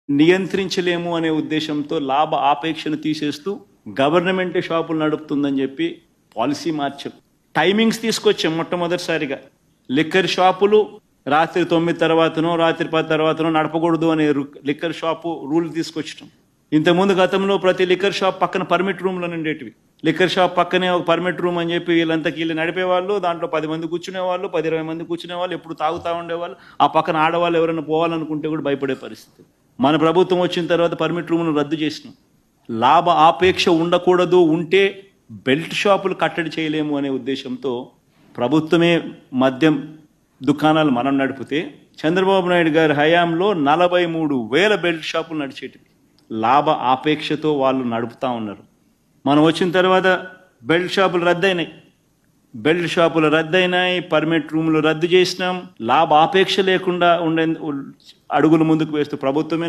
నియంత్రించలేము అనే ఉద్దేశంతో లాభ ఆపేక్షను తీసేస్తూ గవర్నమెంట్ షాపులు నడుపుతుందని చెప్పి పాలసీ మార్చాం. టైమింగ్స్ తీసుకొచ్చాం. మొట్టమొదటిసారిగా లిక్కర్ షాపులు రాత్రి 9 తర్వాతనో రాత్రి 10 తర్వాతనో నడపకూడదు అనే లిక్కర్ షాపు రూల్ తీసుకొచ్చడం. ఇంతకుముందు గతంలో ప్రతి లిక్కర్ షాప్ పక్కన పర్మిట్ రూమ్లో ఉండేటివి. లిక్కర్ షాప్ పక్కనే ఒక పర్మిట్ రూమ్ అని చెప్పి వీళ్ళు నడిపేవాళ్ళు. దాంట్లో 10 మంది కూర్చునేవాళ్ళు, 10-20 మంది కూర్చునేవాళ్ళు, ఎప్పుడు తాగుతూ ఉండేవాళ్ళు. ఆ పక్కన ఆడవాళ్ళు ఎవరైనా పోవాలనుకుంటే కూడా భయపడే పరిస్థితి. మన ప్రభుత్వం వచ్చిన తర్వాత పర్మిట్ రూమ్ను రద్దు చేసినాం. లాభ ఆపేక్ష ఉండకూడదు, ఉంటే బెల్ట్ షాపులు కట్టడి చేయలేము అనే ఉద్దేశంతో ప్రభుత్వమే మద్యం దుకాణాలు మనం నడిపితే చంద్రబాబు నాయుడు గారి హయాంలో 43,000 బెల్ట్ షాపులు నడిచేటివి. లాభ ఆపేక్షతో వాళ్ళు నడుపుతూ ఉన్నారు. మనం వచ్చిన తర్వాత బెల్ట్ షాపులు రద్దయినాయి, పర్మిట్ రూములు రద్దు చేసినాం. లాభ ఆపేక్ష లేకుండా ఉండే అడుగులు ముందుకు వేస్తూ ప్రభుత్వమే